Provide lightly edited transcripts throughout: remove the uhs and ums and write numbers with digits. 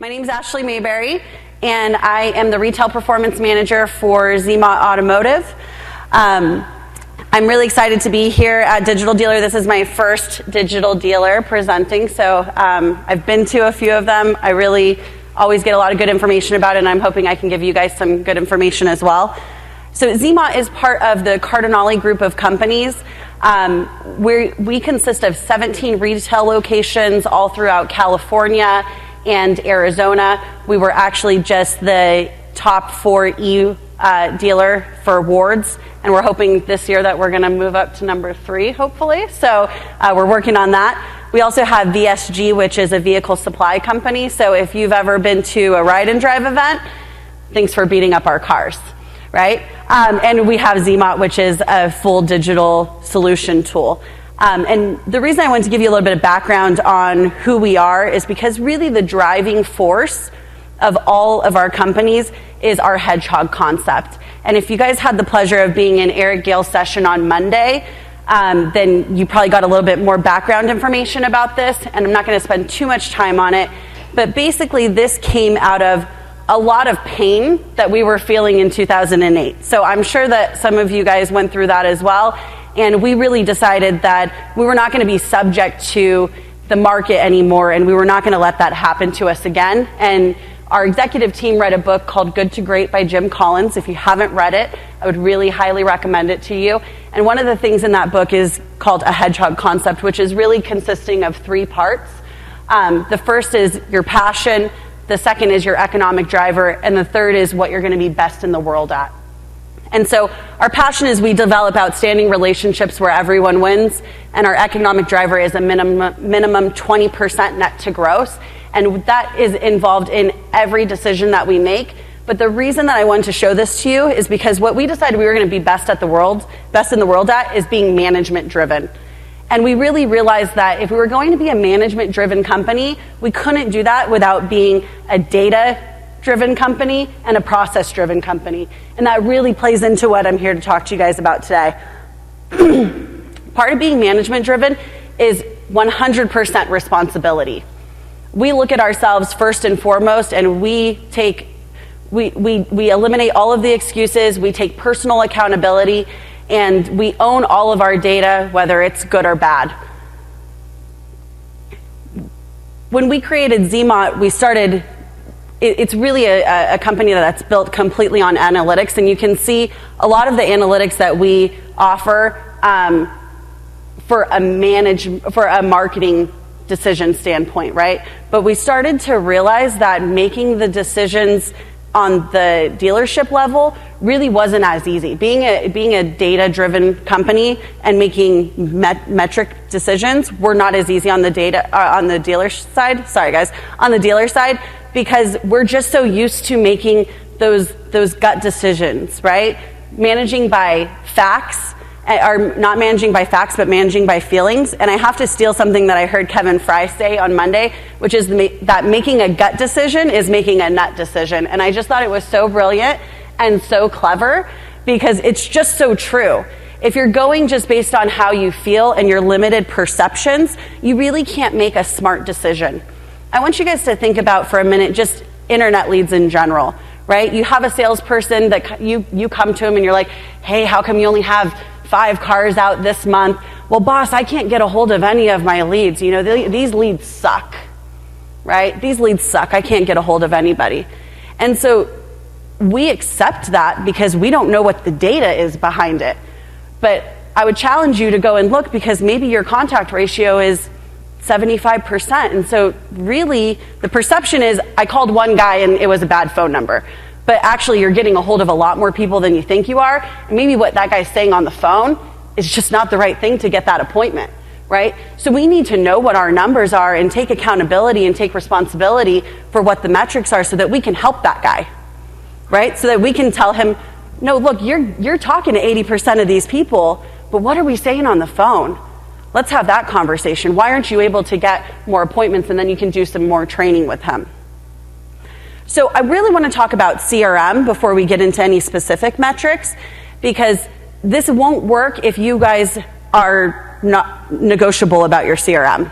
My name is Ashley Mabery, and I am the Retail Performance Manager for ZMOT Automotive. I'm really excited to be here at Digital Dealer. This is my first Digital Dealer presenting, so I've been to a few of them. I really always get a lot of good information about it, and I'm hoping I can give you guys some good information as well. So ZMOT is part of the Cardinale group of companies. We consist of 17 retail locations all throughout California and Arizona. We were actually just the top 4 dealer for awards, and we're hoping this year that we're going to move up to number 3, hopefully. So we're working on that. We also have VSG, which is a vehicle supply company. So if you've ever been to a ride and drive event, thanks for beating up our cars, right? And we have ZMOT, which is a full digital solution tool. And the reason I wanted to give you a little bit of background on who we are is because really the driving force of all of our companies is our hedgehog concept. And if you guys had the pleasure of being in Eric Gale's session on Monday, then you probably got a little bit more background information about this, and I'm not going to spend too much time on it. But basically this came out of a lot of pain that we were feeling in 2008. So I'm sure that some of you guys went through that as well. And we really decided that we were not going to be subject to the market anymore, and we were not going to let that happen to us again. And our executive team read a book called Good to Great by Jim Collins. If you haven't read it, I would really highly recommend it to you. And one of the things in that book is called a hedgehog concept, which is really consisting of 3 parts. The first is your passion, the second is your economic driver, and the third is what you're going to be best in the world at. And so our passion is we develop outstanding relationships where everyone wins, and our economic driver is a minimum 20% net to gross, and that is involved in every decision that we make. But the reason that I wanted to show this to you is because what we decided we were going to be best in the world at is being management driven. And we really realized that if we were going to be a management driven company, we couldn't do that without being a data driven company and a process driven company. And that really plays into what I'm here to talk to you guys about today. Part of being management driven is 100% responsibility. We look at ourselves first and foremost, and we eliminate all of the excuses, we take personal accountability, and we own all of our data, whether it's good or bad. When we created ZMOT, we started it's really a company that's built completely on analytics, and you can see a lot of the analytics that we offer for a marketing decision standpoint, right? But we started to realize that making the decisions on the dealership level really wasn't as easy. Being a data-driven company and making metric decisions were not as easy on the dealer side. Sorry, guys, on the dealer side, because we're just so used to making those gut decisions, right? Managing by facts, or not managing by facts, but managing by feelings. And I have to steal something that I heard Kevin Fry say on Monday, which is that making a gut decision is making a nut decision. And I just thought it was so brilliant and so clever, because it's just so true. If you're going just based on how you feel and your limited perceptions, you really can't make a smart decision. I want you guys to think about for a minute just internet leads in general, right? You have a salesperson that you come to him and you're like, hey, how come you only have 5 cars out this month? Well, boss, I can't get a hold of any of my leads. You know, these leads suck, right? These leads suck. I can't get a hold of anybody. And so we accept that because we don't know what the data is behind it. But I would challenge you to go and look, because maybe your contact ratio is 75%. And so really the perception is I called one guy and it was a bad phone number. But actually you're getting a hold of a lot more people than you think you are. And maybe what that guy's saying on the phone is just not the right thing to get that appointment, right? So we need to know what our numbers are and take accountability and take responsibility for what the metrics are so that we can help that guy, right? So that we can tell him, no, look, you're talking to 80% of these people, but what are we saying on the phone? Let's have that conversation. Why aren't you able to get more appointments? And then you can do some more training with him. So I really want to talk about CRM before we get into any specific metrics, because this won't work if you guys are not negotiable about your CRM.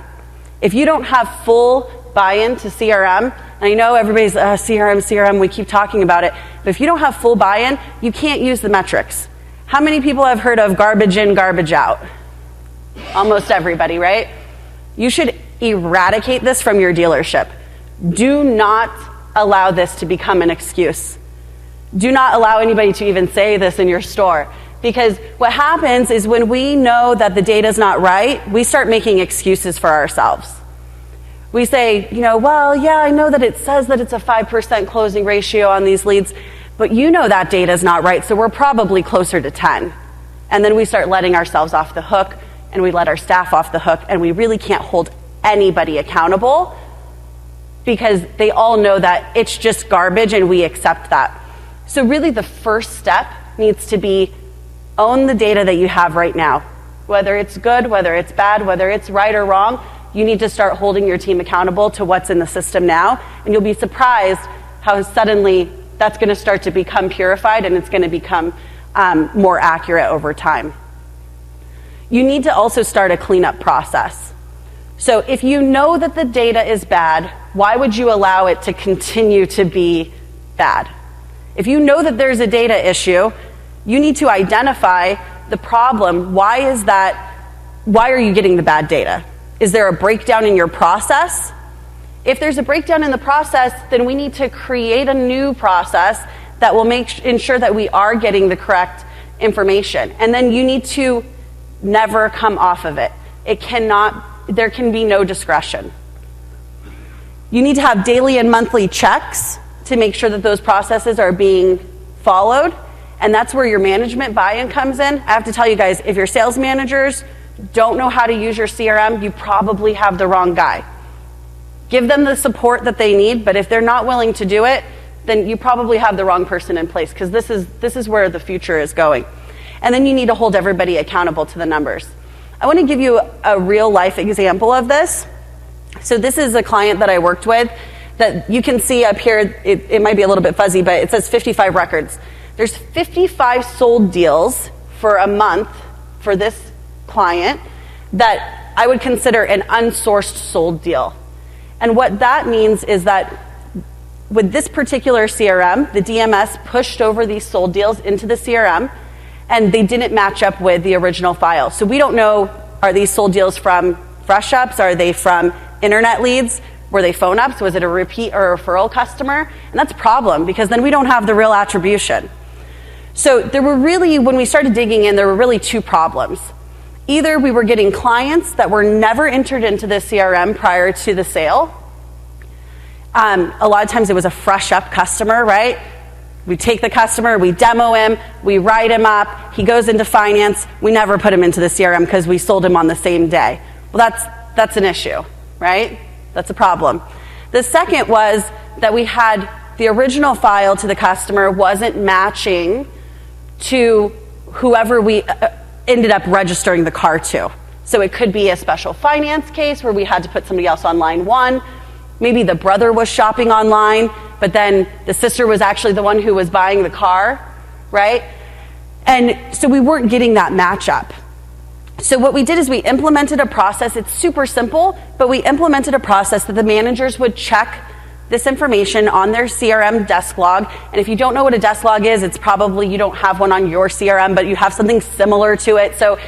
If you don't have full buy-in to CRM, And I know everybody's CRM, we keep talking about it, but if you don't have full buy-in, you can't use the metrics. How many people have heard of garbage in, garbage out? Almost everybody, right? You should eradicate this from your dealership. Do not allow this to become an excuse. Do not allow anybody to even say this in your store. Because what happens is when we know that the data's not right, we start making excuses for ourselves. We say, well, yeah, I know that it says that it's a 5% closing ratio on these leads, but you know that data's not right, so we're probably closer to 10. And then we start letting ourselves off the hook, and we let our staff off the hook, and we really can't hold anybody accountable because they all know that it's just garbage and we accept that. So really the first step needs to be own the data that you have right now. Whether it's good, whether it's bad, whether it's right or wrong, you need to start holding your team accountable to what's in the system now, and you'll be surprised how suddenly that's going to start to become purified and it's going to become more accurate over time. You need to also start a cleanup process. So if you know that the data is bad, why would you allow it to continue to be bad? If you know that there's a data issue, you need to identify the problem. Why are you getting the bad data? Is there a breakdown in your process? If there's a breakdown in the process, then we need to create a new process that will ensure that we are getting the correct information. And then you need to never come off of it. There can be no discretion. You need to have daily and monthly checks to make sure that those processes are being followed. And that's where your management buy-in comes in. I have to tell you guys, if your sales managers don't know how to use your CRM, you probably have the wrong guy. Give them the support that they need, but if they're not willing to do it, then you probably have the wrong person in place, because this is where the future is going. And then you need to hold everybody accountable to the numbers. I want to give you a real life example of this. So this is a client that I worked with that you can see up here. It might be a little bit fuzzy, but it says 55 records. There's 55 sold deals for a month for this client that I would consider an unsourced sold deal. And what that means is that with this particular CRM, the DMS pushed over these sold deals into the CRM, and they didn't match up with the original file. So we don't know, are these sold deals from fresh ups? Are they from internet leads? Were they phone ups? Was it a repeat or a referral customer? And that's a problem, because then we don't have the real attribution. So there were really, when we started digging in, there were really two problems. Either we were getting clients that were never entered into the CRM prior to the sale. A lot of times it was a fresh up customer, right? We take the customer, we demo him, we write him up, he goes into finance, we never put him into the CRM because we sold him on the same day. Well, that's an issue, right? That's a problem. The second was that we had the original file to the customer wasn't matching to whoever we ended up registering the car to. So it could be a special finance case where we had to put somebody else on line one. Maybe the brother was shopping online, but then the sister was actually the one who was buying the car, right? And so we weren't getting that matchup. So what we did is we implemented a process. It's super simple, but we implemented a process that the managers would check this information on their CRM desk log. And if you don't know what a desk log is, it's probably you don't have one on your CRM, but you have something similar to it. So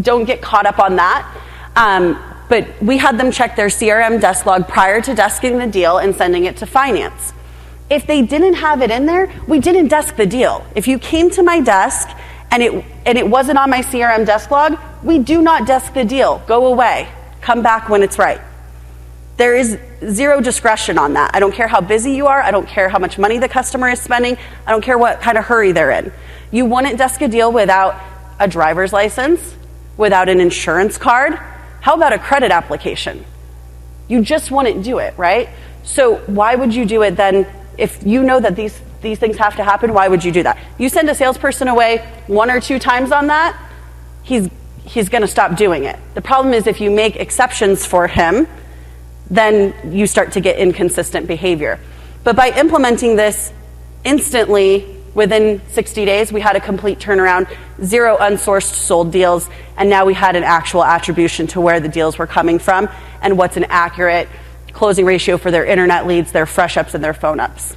don't get caught up on that. But we had them check their CRM desk log prior to desking the deal and sending it to finance. If they didn't have it in there, we didn't desk the deal. If you came to my desk and it wasn't on my CRM desk log, we do not desk the deal. Go away. Come back when it's right. There is zero discretion on that. I don't care how busy you are. I don't care how much money the customer is spending. I don't care what kind of hurry they're in. You wouldn't desk a deal without a driver's license, without an insurance card. How about a credit application? You just wouldn't do it, right? So why would you do it then? If you know that these things have to happen, why would you do that? You send a salesperson away 1 or 2 times on that, he's going to stop doing it. The problem is if you make exceptions for him, then you start to get inconsistent behavior. But by implementing this instantly, within 60 days, we had a complete turnaround, 0 unsourced sold deals, and now we had an actual attribution to where the deals were coming from and what's an accurate closing ratio for their internet leads, their fresh ups, and their phone ups.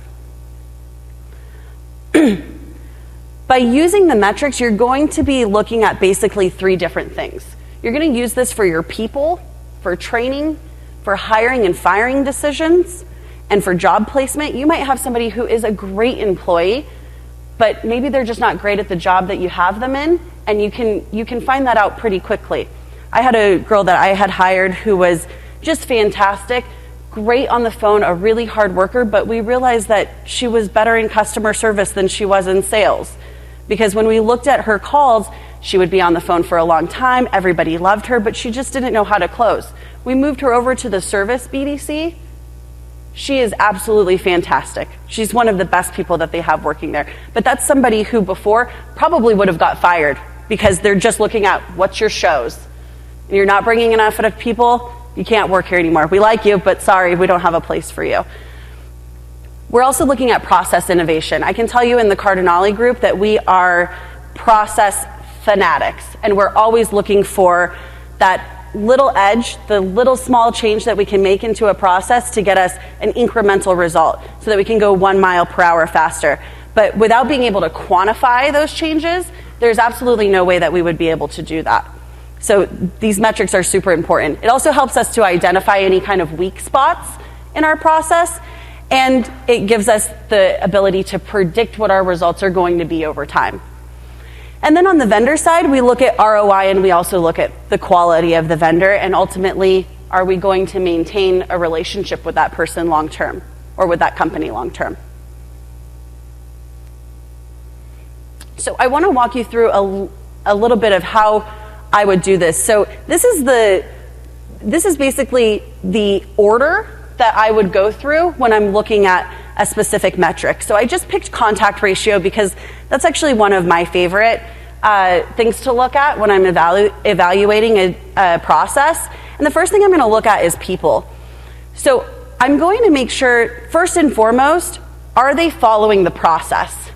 By using the metrics, you're going to be looking at basically 3 different things. You're going to use this for your people, for training, for hiring and firing decisions, and for job placement. You might have somebody who is a great employee, but maybe they're just not great at the job that you have them in, and you can find that out pretty quickly. I had a girl that I had hired who was just fantastic, great on the phone, a really hard worker, but we realized that she was better in customer service than she was in sales. Because when we looked at her calls, she would be on the phone for a long time, everybody loved her, but she just didn't know how to close. We moved her over to the service BDC. She is absolutely fantastic. She's one of the best people that they have working there. But that's somebody who before probably would have got fired because they're just looking at what's your shows. And you're not bringing enough of people, you can't work here anymore. We like you, but sorry, we don't have a place for you. We're also looking at process innovation. I can tell you in the Cardinale group that we are process fanatics, and we're always looking for that little edge, the little small change that we can make into a process to get us an incremental result so that we can go 1 mile per hour faster. But without being able to quantify those changes, there's absolutely no way that we would be able to do that. So these metrics are super important. It also helps us to identify any kind of weak spots in our process, and it gives us the ability to predict what our results are going to be over time. And then on the vendor side, we look at ROI, and we also look at the quality of the vendor, and ultimately, are we going to maintain a relationship with that person long term, or with that company long term? So I want to walk you through a little bit of how I would do this. So this is basically the order that I would go through when I'm looking at a specific metric. So I just picked contact ratio because that's actually one of my favorite things to look at when I'm evaluating a process. And the first thing I'm going to look at is people. So I'm going to make sure, first and foremost, are they following the process?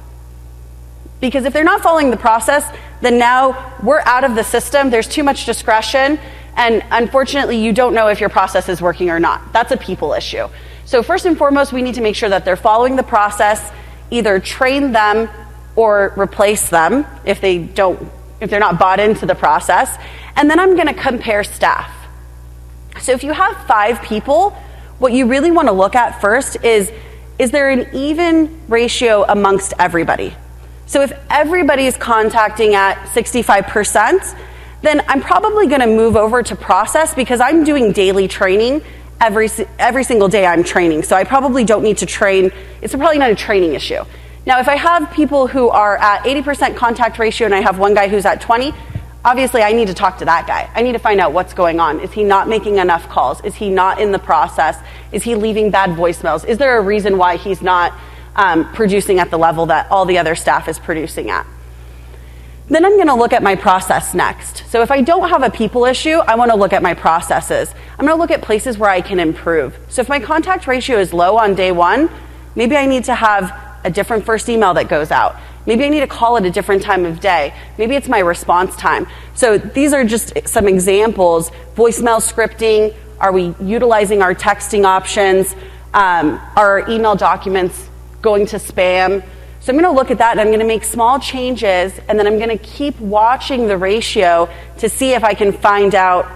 Because if they're not following the process, then now we're out of the system, there's too much discretion, and unfortunately you don't know if your process is working or not. That's a people issue. So first and foremost, we need to make sure that they're following the process, either train them or replace them if they're not bought into the process. And then I'm gonna compare staff. So if you have 5 people, what you really wanna look at first is there an even ratio amongst everybody? So if everybody's contacting at 65%, then I'm probably going to move over to process because I'm doing daily training. Every single day I'm training. So I probably don't need to train. It's probably not a training issue. Now, if I have people who are at 80% contact ratio and I have one guy who's at 20, obviously I need to talk to that guy. I need to find out what's going on. Is he not making enough calls? Is he not in the process? Is he leaving bad voicemails? Is there a reason why he's not producing at the level that all the other staff is producing at? Then I'm going to look at my process next. So if I don't have a people issue, I want to look at my processes. I'm going to look at places where I can improve. So if my contact ratio is low on day 1, maybe I need to have a different first email that goes out. Maybe I need to call at a different time of day. Maybe it's my response time. So these are just some examples. Voicemail scripting. Are we utilizing our texting options? Are our email documents going to spam? So I'm going to look at that and I'm going to make small changes, and then I'm going to keep watching the ratio to see if I can find out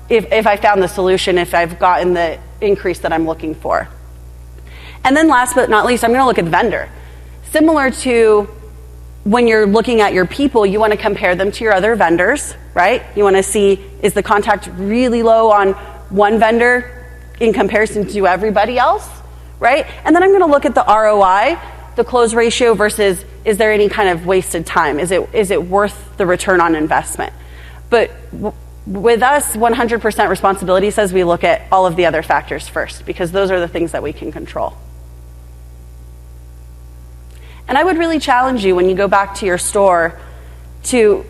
if I found the solution, if I've gotten the increase that I'm looking for. And then last but not least, I'm going to look at vendor. Similar to when you're looking at your people, you want to compare them to your other vendors, right? You want to see, is the contact really low on one vendor in comparison to everybody else? Right? And then I'm going to look at the ROI, the close ratio versus is there any kind of wasted time? Is it worth the return on investment? But with us, 100% responsibility says we look at all of the other factors first because those are the things that we can control. And I would really challenge you when you go back to your store to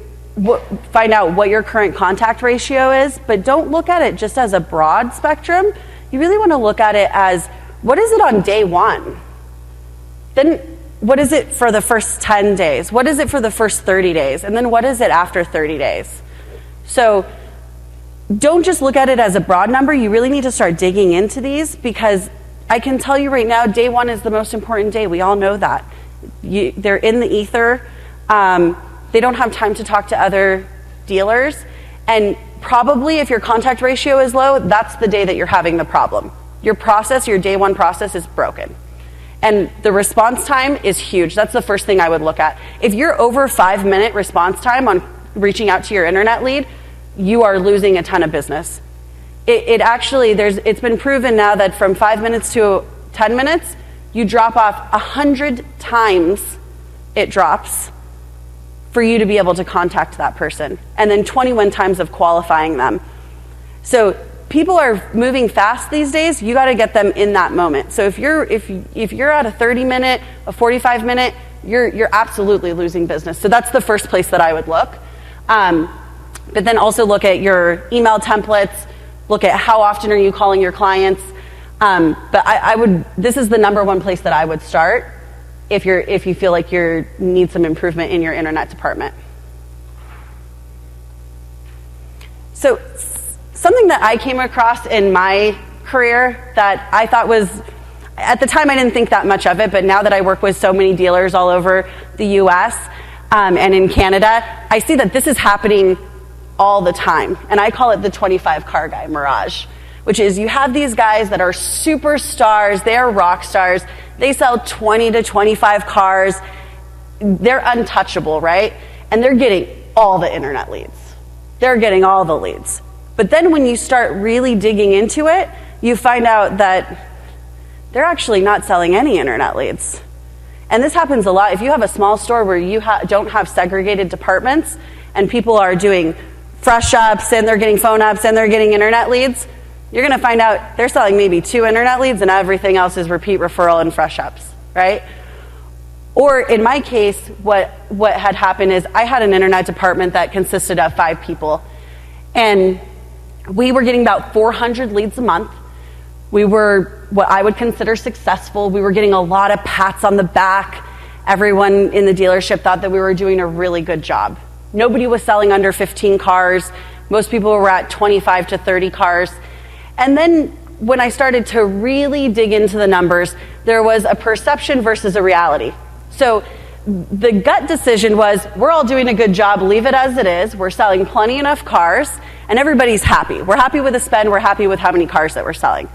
find out what your current contact ratio is, but don't look at it just as a broad spectrum. You really want to look at it as, what is it on day 1? Then what is it for the first 10 days? What is it for the first 30 days? And then what is it after 30 days? So don't just look at it as a broad number. You really need to start digging into these, because I can tell you right now, day one is the most important day. We all know that. They're in the ether. They don't have time to talk to other dealers. And probably if your contact ratio is low, that's the day that you're having the problem. Your process, your day one process is broken. And the response time is huge. That's the first thing I would look at. If you're over 5-minute response time on reaching out to your internet lead, you are losing a ton of business. It's been proven now that from 5 minutes to 10 minutes, you drop off 100 times it drops for you to be able to contact that person, and then 21 times of qualifying them. So people are moving fast these days. You got to get them in that moment. So if you're at a 30-minute, a 45-minute, you're absolutely losing business. So that's the first place that I would look. But then also look at your email templates. Look at how often are you calling your clients. But this is the number one place that I would start if you feel like you need some improvement in your internet department. So something that I came across in my career that I thought was, at the time I didn't think that much of it, but now that I work with so many dealers all over the US and in Canada, I see that this is happening all the time. And I call it the 25 car guy mirage, which is you have these guys that are superstars, they're rock stars, they sell 20 to 25 cars, they're untouchable, right? And they're getting all the internet leads. They're getting all the leads. But then when you start really digging into it, you find out that they're actually not selling any internet leads. And this happens a lot. If you have a small store where you don't have segregated departments and people are doing fresh ups and they're getting phone ups and they're getting internet leads, you're going to find out they're selling maybe 2 internet leads and everything else is repeat referral and fresh ups, right? Or in my case, what had happened is I had an internet department that consisted of 5 people. And we were getting about 400 leads a month. We were what I would consider successful. We were getting a lot of pats on the back. Everyone in the dealership thought that we were doing a really good job. Nobody was selling under 15 cars. Most people were at 25 to 30 cars. And then when I started to really dig into the numbers, there was a perception versus a reality. So the gut decision was, we're all doing a good job, leave it as it is. We're selling plenty enough cars, and everybody's happy. We're happy with the spend, we're happy with how many cars that we're selling.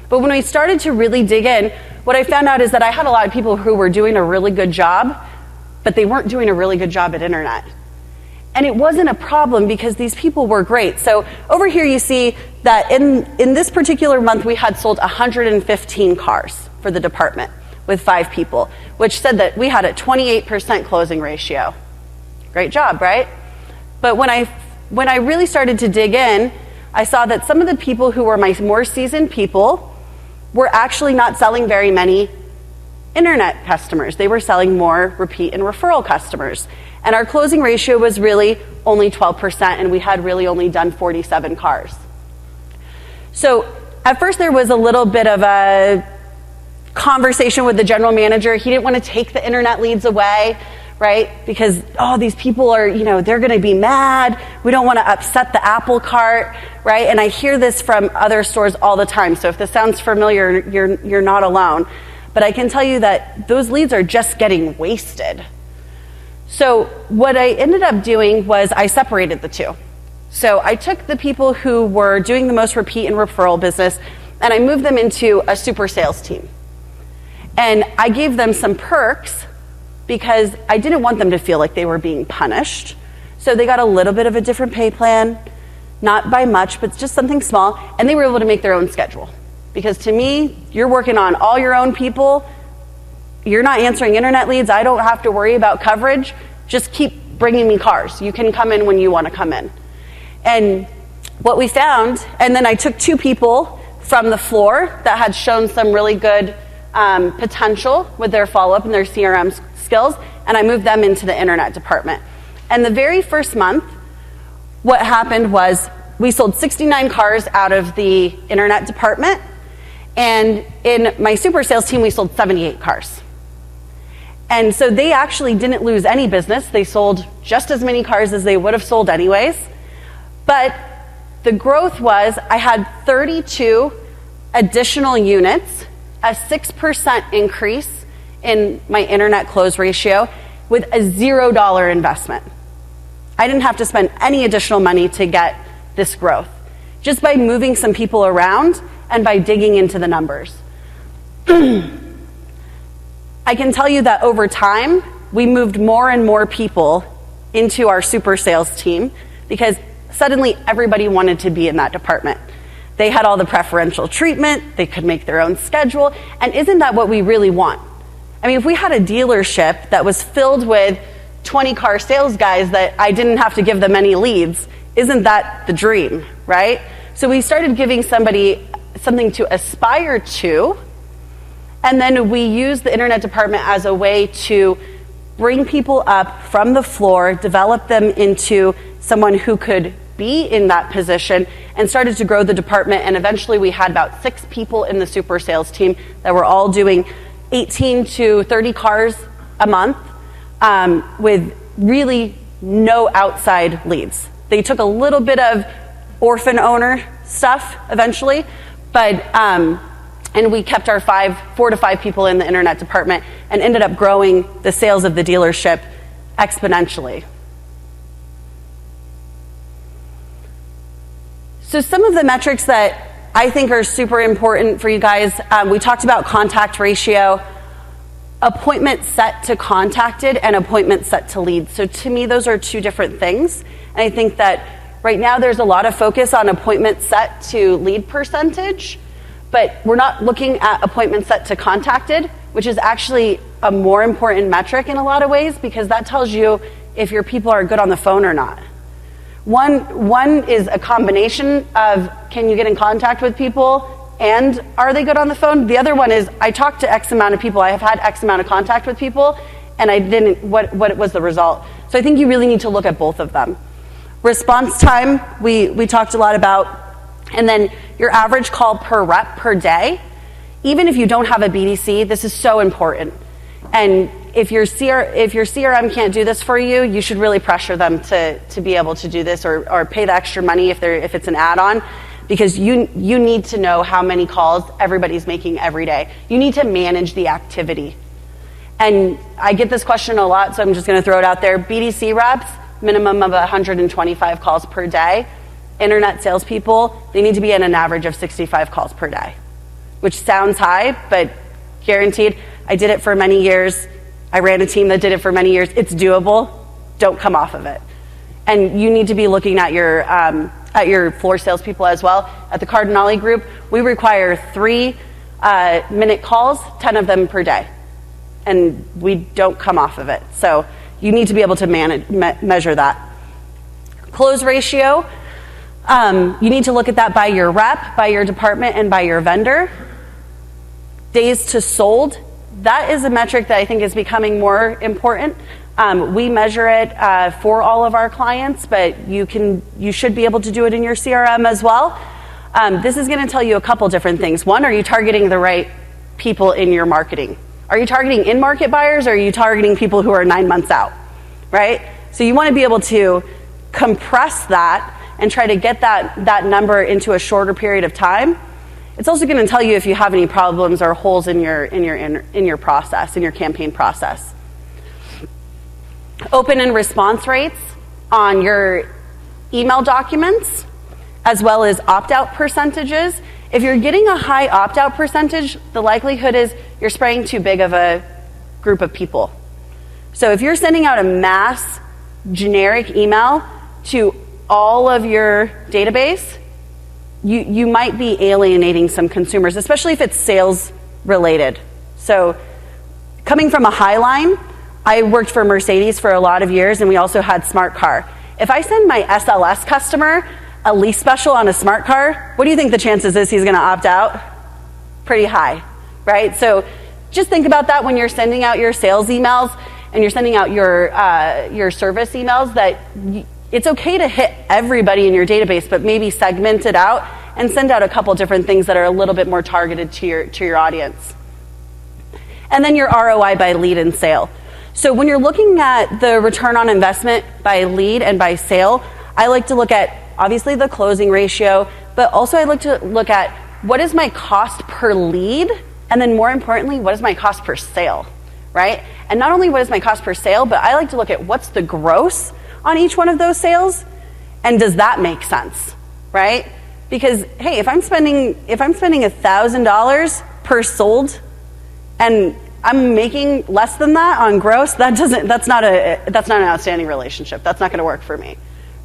But when we started to really dig in, what I found out is that I had a lot of people who were doing a really good job, but they weren't doing a really good job at internet. And it wasn't a problem because these people were great. So over here you see that in this particular month we had sold 115 cars for the department with 5 people, which said that we had a 28% closing ratio. Great job, right? But when I really started to dig in, I saw that some of the people who were my more seasoned people were actually not selling very many internet customers. They were selling more repeat and referral customers. And our closing ratio was really only 12%, and we had really only done 47 cars. So at first there was a little bit of a conversation with the general manager. He didn't want to take the internet leads away, right? Because, these people are, they're going to be mad. We don't want to upset the apple cart, right? And I hear this from other stores all the time. So if this sounds familiar, you're not alone. But I can tell you that those leads are just getting wasted. So what I ended up doing was I separated the two. So I took the people who were doing the most repeat and referral business, and I moved them into a super sales team. And I gave them some perks because I didn't want them to feel like they were being punished. So they got a little bit of a different pay plan, not by much, but just something small, and they were able to make their own schedule. Because to me, you're working on all your own people, you're not answering internet leads, I don't have to worry about coverage, just keep bringing me cars. You can come in when you want to come in. And what we found, and then I took 2 people from the floor that had shown some really good potential with their follow-up and their CRM skills, and I moved them into the internet department. And the very first month, what happened was we sold 69 cars out of the internet department, and in my super sales team, we sold 78 cars. And so they actually didn't lose any business. They sold just as many cars as they would have sold anyways. But The growth was I had 32 additional units, a 6% increase in my internet close ratio with a $0 investment. I didn't have to spend any additional money to get this growth, just by moving some people around and by digging into the numbers. I can tell you that over time, we moved more and more people into our super sales team because suddenly everybody wanted to be in that department. They had all the preferential treatment, they could make their own schedule, and isn't that what we really want? I mean, if we had a dealership that was filled with 20 car sales guys that I didn't have to give them any leads, isn't that the dream, right? So we started giving somebody something to aspire to, and then we used the internet department as a way to bring people up from the floor, develop them into someone who could be in that position, and started to grow the department. And eventually we had about 6 people in the super sales team that were all doing 18 to 30 cars a month with really no outside leads. They took a little bit of orphan owner stuff eventually, but and we kept our 4 to 5 people in the internet department and ended up growing the sales of the dealership exponentially. So some of the metrics that I think are super important for you guys, we talked about contact ratio, appointment set to contacted, and appointment set to lead. So to me, those are 2 different things. And I think that right now there's a lot of focus on appointment set to lead percentage, but we're not looking at appointment set to contacted, which is actually a more important metric in a lot of ways, because that tells you if your people are good on the phone or not. One is a combination of can you get in contact with people and are they good on the phone? The other one is I talked to X amount of people, I have had X amount of contact with people, and I didn't, what was the result? So I think you really need to look at both of them. Response time, we talked a lot about, and then your average call per rep per day. Even if you don't have a BDC, this is so important. And if your CRM can't do this for you, you should really pressure them to be able to do this, or pay the extra money if it's an add-on, because you need to know how many calls everybody's making every day. You need to manage the activity. And I get this question a lot, so I'm just going to throw it out there. BDC reps, minimum of 125 calls per day. Internet salespeople, they need to be in an average of 65 calls per day, which sounds high, but guaranteed. I did it for many years. I ran a team that did it for many years. It's doable. Don't come off of it. And you need to be looking at your floor salespeople as well. At the Cardinale Group, we require 3-minute calls, 10 of them per day, and we don't come off of it. So you need to be able to measure that. Close ratio, you need to look at that by your rep, by your department, and by your vendor. Days to sold, that is a metric that I think is becoming more important. We measure it for all of our clients, but you should be able to do it in your CRM as well. This is going to tell you a couple different things. One, are you targeting the right people in your marketing? Are you targeting in-market buyers, or are you targeting people who are 9 months out, right? So you want to be able to compress that and try to get that number into a shorter period of time. It's also going to tell you if you have any problems or holes in your process, in your campaign process. Open and response rates on your email documents, as well as opt-out percentages. If you're getting a high opt-out percentage, the likelihood is you're spraying too big of a group of people. So if you're sending out a mass generic email to all of your database, you might be alienating some consumers, especially if it's sales related. So coming from a high line, I worked for Mercedes for a lot of years, and we also had Smart Car. If I send my SLS customer a lease special on a Smart Car, what do you think the chances is he's going to opt out? Pretty high, right? So just think about that when you're sending out your sales emails and you're sending out your service emails, that it's okay to hit everybody in your database, but maybe segment it out and send out a couple different things that are a little bit more targeted to your audience. And then your ROI by lead and sale. So when you're looking at the return on investment by lead and by sale, I like to look at obviously the closing ratio, but also I like to look at what is my cost per lead, and then more importantly, what is my cost per sale, right? And not only what is my cost per sale, but I like to look at what's the gross on each one of those sales, and does that make sense, right? Because hey, if I'm spending $1,000 per sold, and I'm making less than that on gross, that's not an outstanding relationship. That's not going to work for me,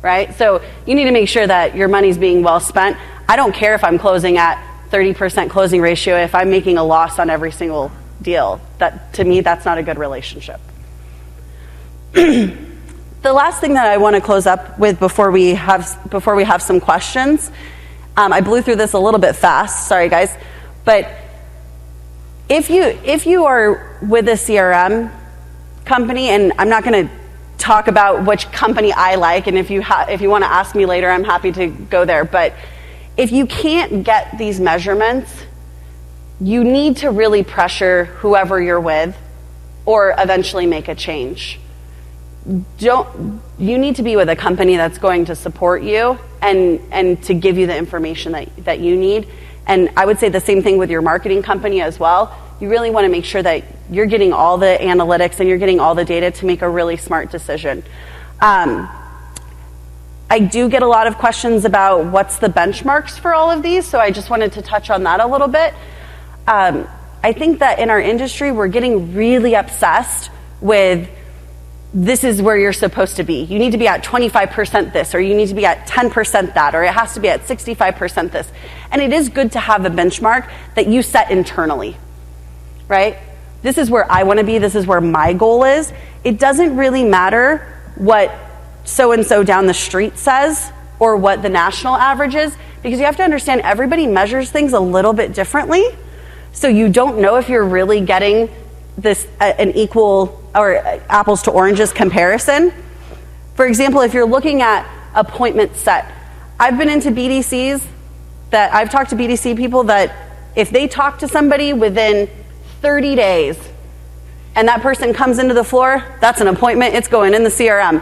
right? So you need to make sure that your money's being well spent. I don't care if I'm closing at 30% closing ratio if I'm making a loss on every single deal. That, to me, that's not a good relationship. The last thing that I want to close up with before we have some questions, I blew through this a little bit fast. Sorry, guys, but if you are with a CRM company, and I'm not going to talk about which company I like, and if you want to ask me later, I'm happy to go there. But if you can't get these measurements, you need to really pressure whoever you're with, or eventually make a change. You need to be with a company that's going to support you and to give you the information that you need. And I would say the same thing with your marketing company as well. You really want to make sure that you're getting all the analytics and you're getting all the data to make a really smart decision. I do get a lot of questions about what's the benchmarks for all of these, so I just wanted to touch on that a little bit. I think that in our industry, we're getting really obsessed with this is where you're supposed to be. You need to be at 25% this, or you need to be at 10% that, or it has to be at 65% this. And it is good to have a benchmark that you set internally, right? This is where I want to be. This is where my goal is. It doesn't really matter what so-and-so down the street says or what the national average is, because you have to understand everybody measures things a little bit differently. So you don't know if you're really getting this an equal or apples to oranges comparison. For example, if you're looking at appointment set, I've been into BDCs that I've talked to BDC people that if they talk to somebody within 30 days and that person comes into the floor, that's an appointment, it's going in the CRM.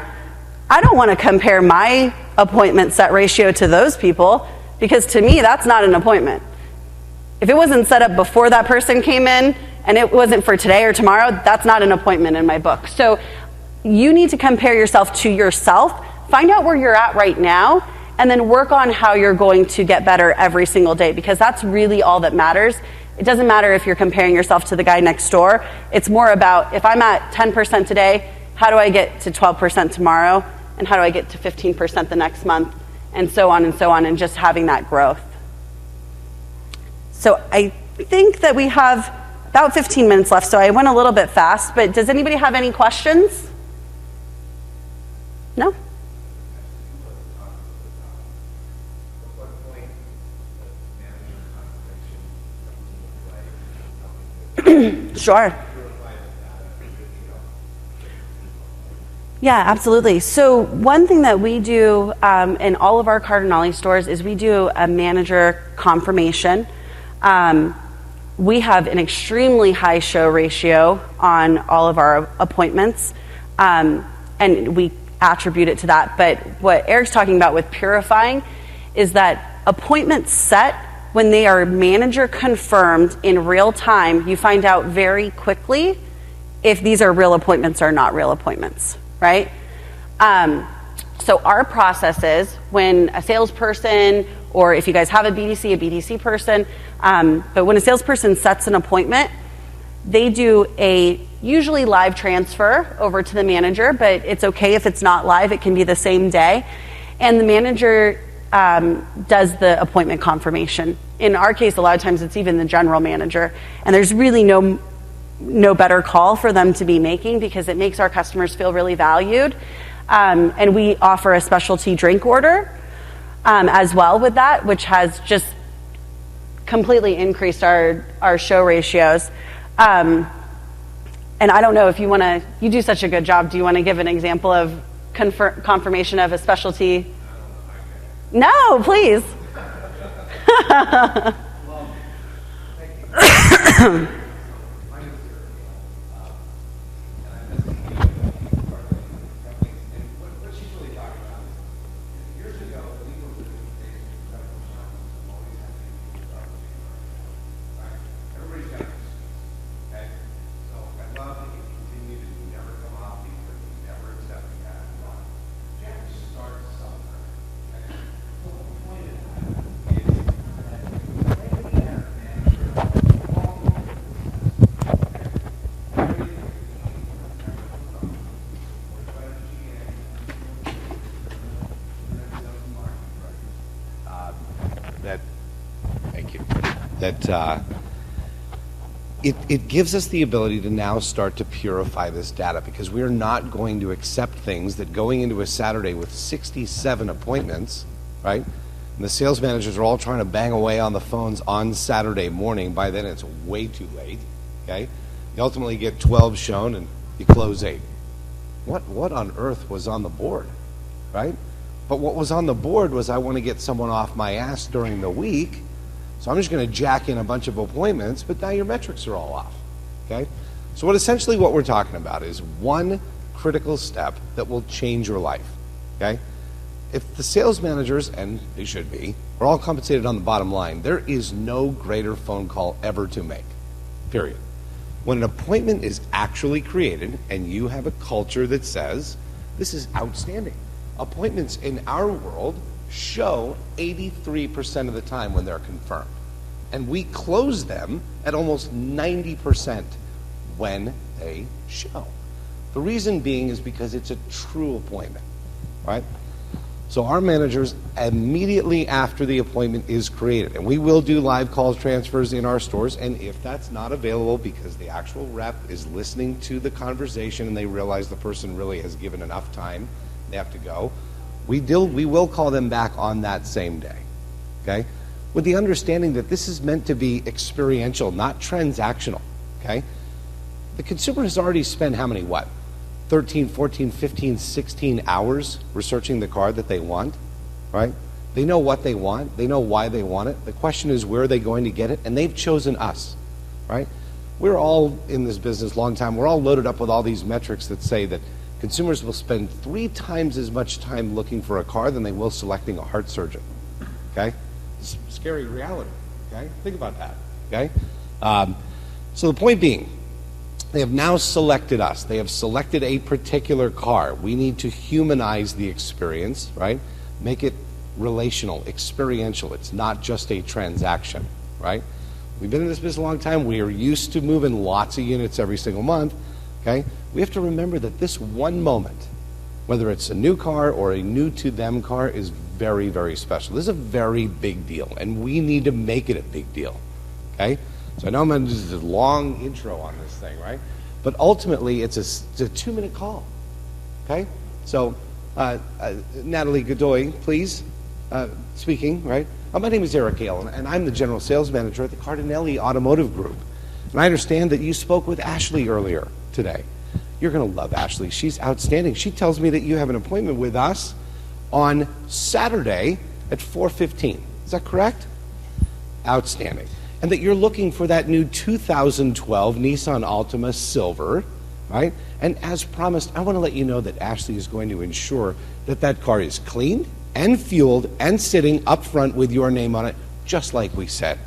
I don't want to compare my appointment set ratio to those people, because to me, that's not an appointment. If it wasn't set up before that person came in and it wasn't for today or tomorrow, that's not an appointment in my book. So you need to compare yourself to yourself, find out where you're at right now, and then work on how you're going to get better every single day, because that's really all that matters. It doesn't matter if you're comparing yourself to the guy next door. It's more about, if I'm at 10% today, how do I get to 12% tomorrow? And how do I get to 15% the next month? And so on, and just having that growth. So I think that we have about 15 minutes left, so I went a little bit fast, but does anybody have any questions? No? Sure. Yeah, absolutely. So one thing that we do in all of our Cardinale stores is we do a manager confirmation. We have an extremely high show ratio on all of our appointments, and we attribute it to that. But what Eric's talking about with purifying is that appointments set, when they are manager confirmed in real time, you find out very quickly if these are real appointments or not real appointments, right? So our process is when a salesperson, or if you guys have a BDC person, but when a salesperson sets an appointment, they do a usually live transfer over to the manager, but it's okay if it's not live, it can be the same day. And the manager does the appointment confirmation. In our case, a lot of times it's even the general manager, and there's really no better call for them to be making, because it makes our customers feel really valued. And we offer a specialty drink order as well with that, which has just completely increased our show ratios. And I don't know if you want to, you do such a good job, do you want to give an example of confirmation of a specialty? No, please. What she's really talking about is, years ago, legal that it gives us the ability to now start to purify this data, because we are not going to accept things that going into a Saturday with 67 appointments, right? And the sales managers are all trying to bang away on the phones on Saturday morning. By then it's way too late, okay? You ultimately get 12 shown and you close 8. What on earth was on the board, right? But what was on the board was, I want to get someone off my ass during the week, so I'm just going to jack in a bunch of appointments, but now your metrics are all off, okay? So essentially what we're talking about is one critical step that will change your life, okay? If the sales managers, and they should be, are all compensated on the bottom line, there is no greater phone call ever to make, period. When an appointment is actually created and you have a culture that says, this is outstanding. Appointments in our world show 83% of the time when they're confirmed. And we close them at almost 90% when they show. The reason being is because it's a true appointment, right? So our managers, immediately after the appointment is created, and we will do live calls transfers in our stores, and if that's not available because the actual rep is listening to the conversation and they realize the person really has given enough time, they have to go, we will call them back on that same day, okay? With the understanding that this is meant to be experiential, not transactional, okay? The consumer has already spent how many, 13, 14, 15, 16 hours researching the car that they want, right? They know what they want. They know why they want it. The question is, where are they going to get it? And they've chosen us, right? We're all in this business a long time. We're all loaded up with all these metrics that say that consumers will spend 3 times as much time looking for a car than they will selecting a heart surgeon, okay? It's a scary reality, okay? Think about that, okay? So the point being, they have now selected us. They have selected a particular car. We need to humanize the experience, right? Make it relational, experiential. It's not just a transaction, right? We've been in this business a long time. We are used to moving lots of units every single month, okay? We have to remember that this one moment, whether it's a new car or a new-to-them car, is very, very special. This is a very big deal, and we need to make it a big deal, okay? So I know I'm going to do this long intro on this thing, right? But ultimately, it's a 2-minute call, okay? So, Natalie Godoy, please, speaking, right? My name is Eric Gale, and I'm the General Sales Manager at the Cardinelli Automotive Group. And I understand that you spoke with Ashley earlier today. You're going to love Ashley. She's outstanding. She tells me that you have an appointment with us on Saturday at 4:15. Is that correct? Outstanding. And that you're looking for that new 2012 Nissan Altima Silver, right? And as promised, I want to let you know that Ashley is going to ensure that that car is cleaned and fueled and sitting up front with your name on it, just like we said.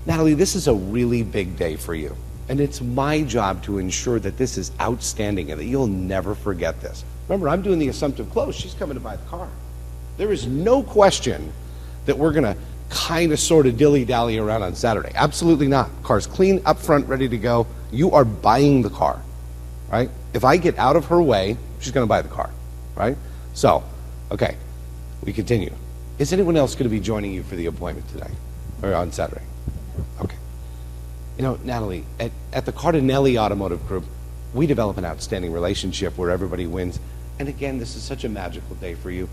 Natalie, this is a really big day for you. And it's my job to ensure that this is outstanding and that you'll never forget this. Remember, I'm doing the assumptive close. She's coming to buy the car. There is no question that we're going to kind of sort of dilly-dally around on Saturday. Absolutely not. Car's clean, up front, ready to go. You are buying the car, right? If I get out of her way, she's going to buy the car, right? So, okay, we continue. Is anyone else going to be joining you for the appointment today or on Saturday? Okay. You know, Natalie, at the Cardinelli Automotive Group, we develop an outstanding relationship where everybody wins. And again, this is such a magical day for you.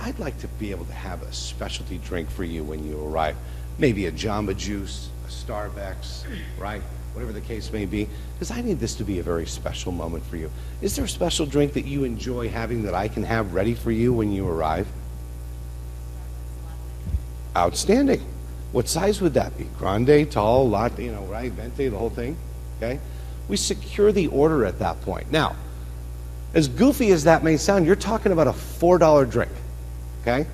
I'd like to be able to have a specialty drink for you when you arrive. Maybe a Jamba Juice, a Starbucks, right? Whatever the case may be. Because I need this to be a very special moment for you. Is there a special drink that you enjoy having that I can have ready for you when you arrive? Outstanding. What size would that be? Grande, tall, latte, you know, right? Venti, the whole thing? Okay? We secure the order at that point. Now, as goofy as that may sound, you're talking about a $4 drink. Okay?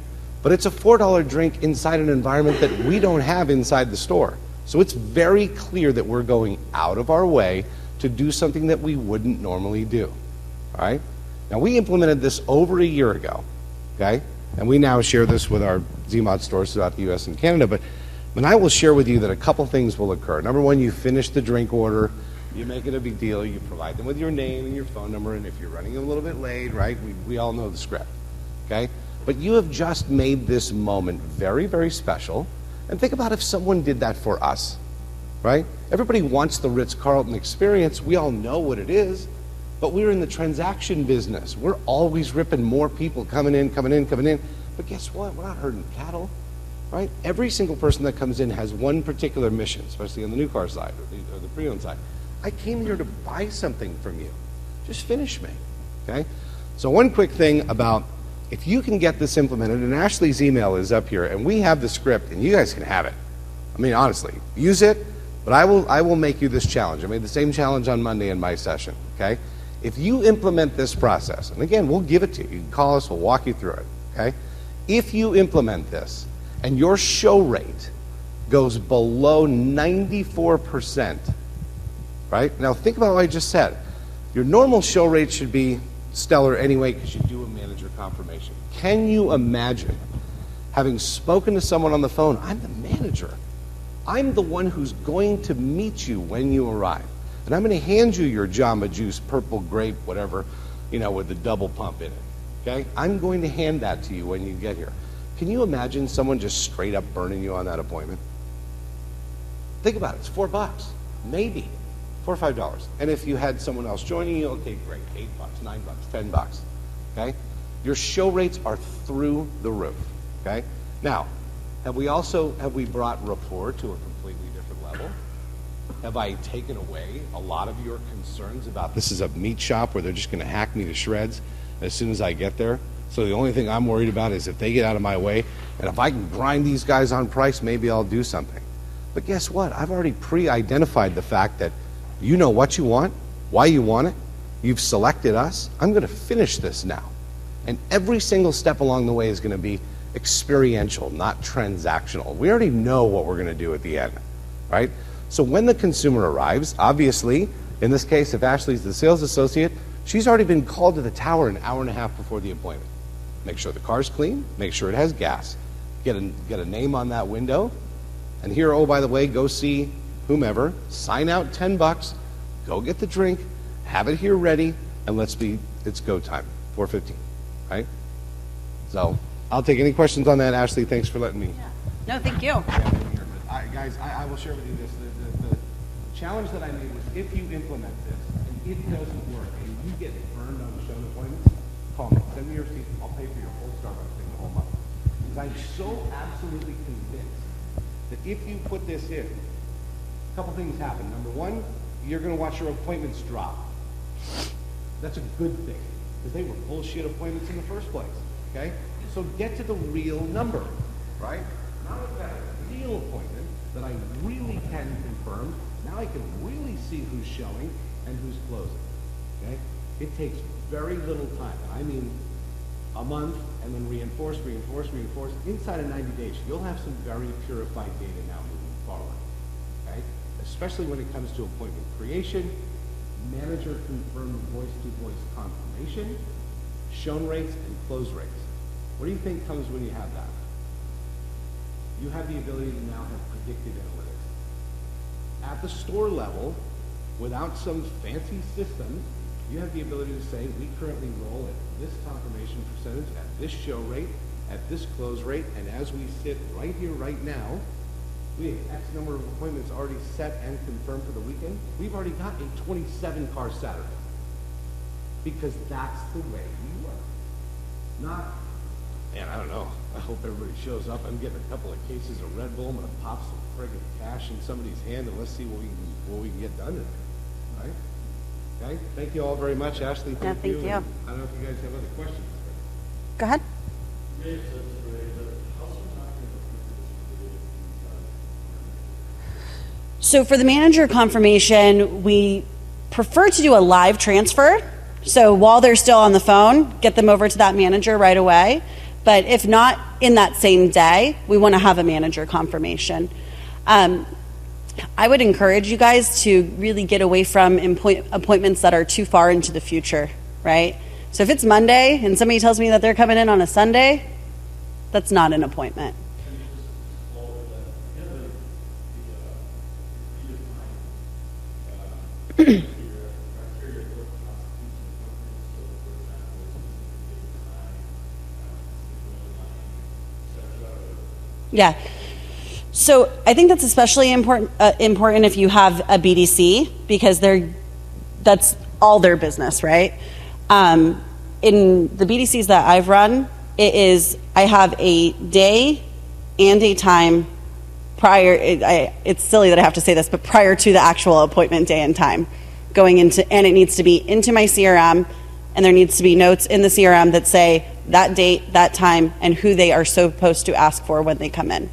But it's a $4 drink inside an environment that we don't have inside the store. So it's very clear that we're going out of our way to do something that we wouldn't normally do. All right? Now, we implemented this over a year ago. Okay? And we now share this with our ZMod stores throughout the U.S. and Canada. But I will share with you that a couple things will occur. Number one, you finish the drink order. You make it a big deal. You provide them with your name and your phone number. And if you're running a little bit late, right, we all know the script. Okay? But you have just made this moment very, very special And think about if someone did that for us, right? Everybody wants the Ritz-Carlton experience. We all know what it is, but we're in the transaction business. We're always ripping more people coming in. But guess what? We're not herding cattle, right? Every single person that comes in has one particular mission, especially on the new car side or the pre-owned side. I came here to buy something from you. Just finish me, okay? So one quick thing about if you can get this implemented, and Ashley's email is up here, and we have the script, and you guys can have it. I mean, honestly, use it, but I will make you this challenge. I made the same challenge on Monday in my session, okay? If you implement this process, and again, we'll give it to you. You can call us, we'll walk you through it, okay? If you implement this, and your show rate goes below 94%, right? Now think about what I just said. Your normal show rate should be stellar anyway because you do a manager confirmation. Can you imagine having spoken to someone on the phone? I'm the manager. I'm the one who's going to meet you when you arrive. And I'm going to hand you your Jamba Juice, purple grape, whatever, with the double pump in it. Okay? I'm going to hand that to you when you get here. Can you imagine someone just straight up burning you on that appointment? Think about it. It's $4, maybe $4 or $5. And if you had someone else joining you, okay, great, $8, $9, $10. Okay? Your show rates are through the roof. Okay? Now, have we brought rapport to a completely different level? Have I taken away a lot of your concerns about this is a meat shop where they're just going to hack me to shreds as soon as I get there? So the only thing I'm worried about is if they get out of my way, and if I can grind these guys on price, maybe I'll do something. But guess what? I've already pre-identified the fact that you know what you want, why you want it, you've selected us. I'm going to finish this now. And every single step along the way is going to be experiential, not transactional. We already know what we're going to do at the end, right? So when the consumer arrives, obviously, in this case, if Ashley's the sales associate, she's already been called to the tower an hour and a half before the appointment. Make sure the car's clean, make sure it has gas, get a name on that window, and here, oh, by the way, go see whomever, sign out $10, go get the drink, have it here ready, and it's go time, 4:15, right? So I'll take any questions on that. Ashley, thanks for letting me. Yeah. No, thank you. Guys, I will share with you this. The challenge that I made was if you implement this and it doesn't work and you get burned on the show appointments, call me. Send me your receipt. I'll pay for your whole Starbucks thing the whole month. Because I'm so absolutely convinced that if you put this in, a couple things happen. Number one, you're going to watch your appointments drop. That's a good thing because they were bullshit appointments in the first place. Okay? So get to the real number, right? Now I've got a real appointment that I really can confirm. Now I can really see who's showing and who's closing. Okay? It takes very little time. I mean a month and then reinforce. Inside of 90 days, you'll have some very purified data now moving forward. Okay? Especially when it comes to appointment creation, manager confirmed voice-to-voice confirmation, shown rates, and close rates. What do you think comes when you have that? You have the ability to now have predictive analytics. At the store level, without some fancy system, you have the ability to say, we currently roll at this confirmation percentage, at this show rate, at this close rate, and as we sit right here, right now, we have X number of appointments already set and confirmed for the weekend. We've already got a 27-car Saturday. Because that's the way we work. Not, man, I don't know. I hope everybody shows up. I'm getting a couple of cases of Red Bull. I'm going to pop some friggin' cash in somebody's hand and let's see what we can get done today. Right? Okay? Thank you all very much. Ashley, thank you. You. I don't know if you guys have other questions. Go ahead. So for the manager confirmation, we prefer to do a live transfer. So while they're still on the phone, get them over to that manager right away. But if not in that same day, we want to have a manager confirmation. I would encourage you guys to really get away from appointments that are too far into the future, right? So if it's Monday and somebody tells me that they're coming in on a Sunday, that's not an appointment. Yeah. So I think that's especially important if you have a BDC, because that's all their business, right? In the BDCs that I've run, I have a day and a time prior. It's silly that I have to say this, but prior to the actual appointment day and time, and it needs to be into my CRM, and there needs to be notes in the CRM that say that date, that time, and who they are supposed to ask for when they come in.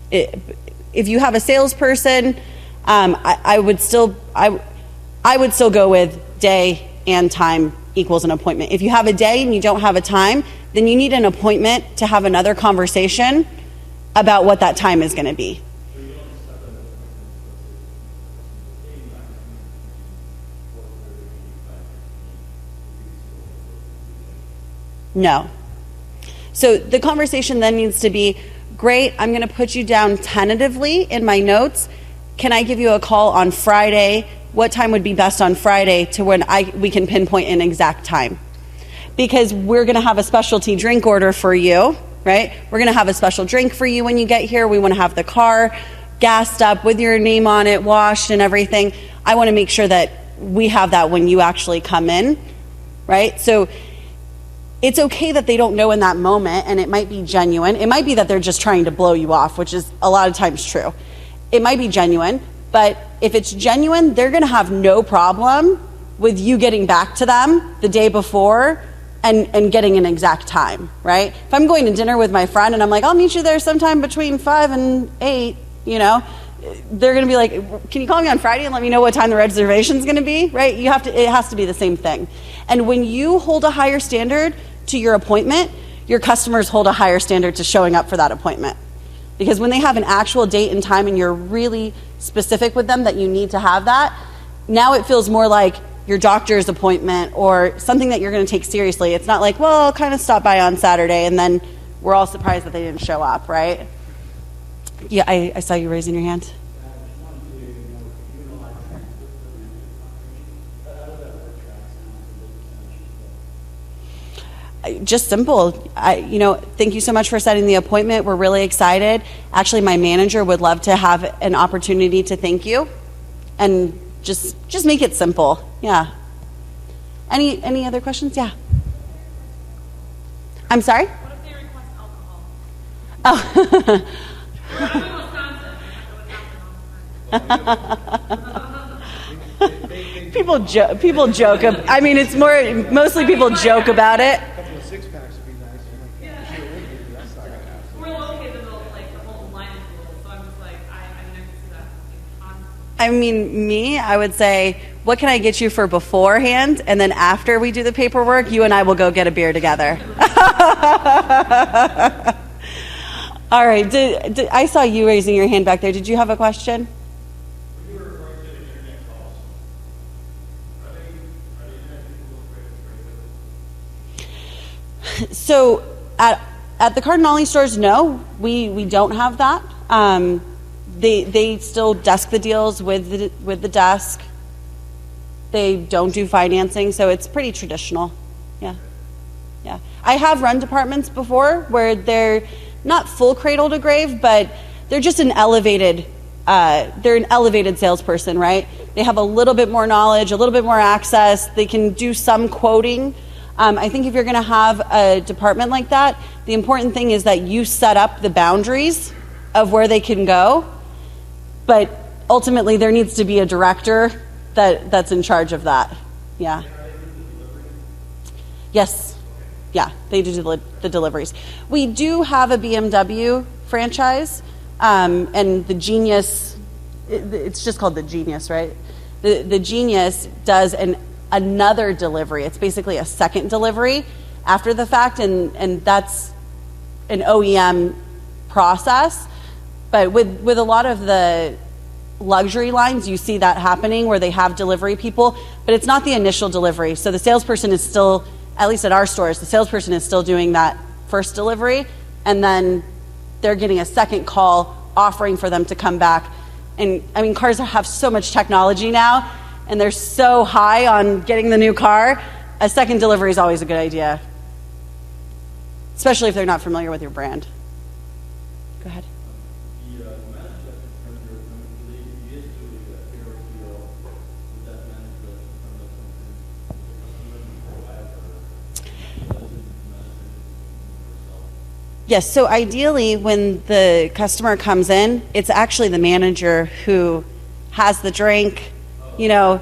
If you have a salesperson, I would still go with day and time equals an appointment. If you have a day and you don't have a time, then you need an appointment to have another conversation about what that time is going to be. No. So the conversation then needs to be, great, I'm going to put you down tentatively in my notes. Can I give you a call on Friday? What time would be best on Friday to when we can pinpoint an exact time? Because we're going to have a specialty drink order for you, right? We're going to have a special drink for you when you get here. We want to have the car gassed up with your name on it, washed and everything. I want to make sure that we have that when you actually come in, right? So it's okay that they don't know in that moment, and it might be genuine. It might be that they're just trying to blow you off, which is a lot of times true. It might be genuine, but if it's genuine, they're going to have no problem with you getting back to them the day before and getting an exact time, right? If I'm going to dinner with my friend and I'm like, I'll meet you there sometime between 5 and 8, they're going to be like, can you call me on Friday and let me know what time the reservation's going to be, right? It has to be the same thing. And when you hold a higher standard to your appointment, your customers hold a higher standard to showing up for that appointment. Because when they have an actual date and time and you're really specific with them that you need to have that, now it feels more like your doctor's appointment or something that you're going to take seriously. It's not like, well, I'll kind of stop by on Saturday and then we're all surprised that they didn't show up, right? Yeah, I saw you raising your hand. Just simple. Thank you so much for setting the appointment. We're really excited. Actually, my manager would love to have an opportunity to thank you, and just make it simple. Yeah. Any other questions? Yeah. I'm sorry? What if they request alcohol? Oh. People joke. I mean, it's mostly people joke about it. A couple of six-packs would be nice. That's not going to happen. We're located the whole line is full, so I'm just like, I can see that. I mean, I would say, what can I get you for beforehand? And then after we do the paperwork, you and I will go get a beer together. All right. I saw you raising your hand back there. Did you have a question? You were referring to the internet calls. Are the internet people afraid? So at the Cardinale stores, no, we don't have that. They still desk the deals with the desk. They don't do financing, so it's pretty traditional. Yeah. I have run departments before where they're not full cradle to grave, but they're just an elevated salesperson, right? They have a little bit more knowledge, a little bit more access. They can do some quoting. I think if you're going to have a department like that, the important thing is that you set up the boundaries of where they can go. But ultimately, there needs to be a director that's in charge of that. Yeah. Yes. Yeah, they do the deliveries. We do have a BMW franchise, and the Genius, it's just called the Genius, right? The Genius does another delivery. It's basically a second delivery after the fact, and that's an OEM process. But with a lot of the luxury lines, you see that happening where they have delivery people, but it's not the initial delivery. So the salesperson is still, at least at our stores, the salesperson is still doing that first delivery, and then they're getting a second call offering for them to come back. And I mean, cars have so much technology now, and they're so high on getting the new car. A second delivery is always a good idea, especially if they're not familiar with your brand. Go ahead. Yes, so ideally when the customer comes in, it's actually the manager who has the drink. You know,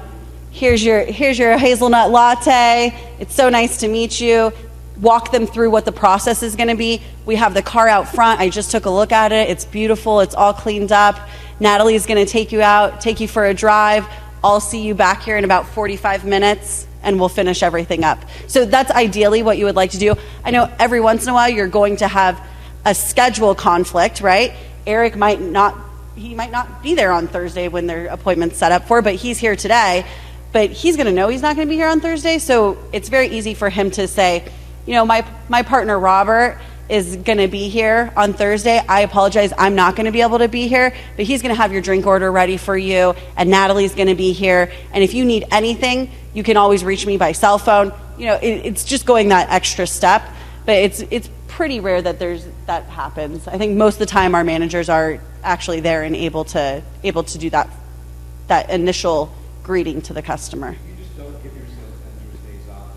here's your hazelnut latte. It's so nice to meet you. Walk them through what the process is going to be. We have the car out front. I just took a look at it. It's beautiful. It's all cleaned up. Natalie's going to take you out, take you for a drive. I'll see you back here in about 45 minutes and we'll finish everything up. So that's ideally what you would like to do. I know every once in a while you're going to have a schedule conflict, right? Eric might not be there on Thursday when their appointment's set up for, but he's here today. But he's going to know he's not going to be here on Thursday, so it's very easy for him to say, you know, my partner Robert is going to be here on Thursday. I apologize, I'm not going to be able to be here, but he's going to have your drink order ready for you, and Natalie's going to be here. And if you need anything, you can always reach me by cell phone. You know, it's just going that extra step, but it's pretty rare that that happens. I think most of the time our managers are actually there and able to do that initial greeting to the customer. You just don't give your sales managers days off.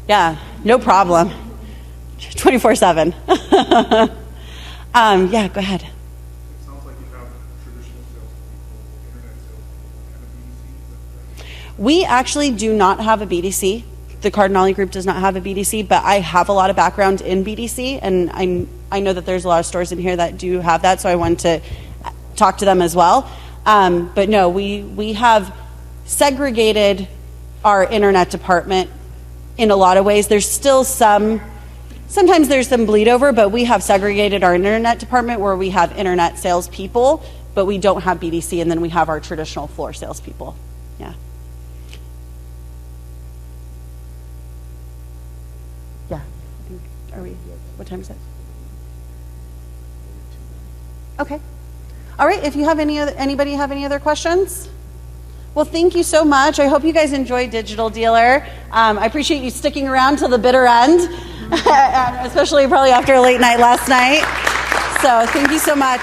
Yeah, no problem. 24/7. Yeah, go ahead. It sounds like you have traditional salespeople, internet salespeople, and a BDC. Is that correct? We actually do not have a BDC. The Cardinale Group does not have a BDC, but I have a lot of background in BDC, and I know that there's a lot of stores in here that do have that, so I wanted to talk to them as well. But no, we have segregated our internet department in a lot of ways. There's still sometimes there's some bleed over, but we have segregated our internet department where we have internet salespeople, but we don't have BDC, and then we have our traditional floor salespeople. Yeah. Yeah. Are we? What time is it? Okay. All right. If you have anybody have any other questions? Well, thank you so much. I hope you guys enjoyed Digital Dealer. I appreciate you sticking around till the bitter end, especially probably after a late night last night. So thank you so much.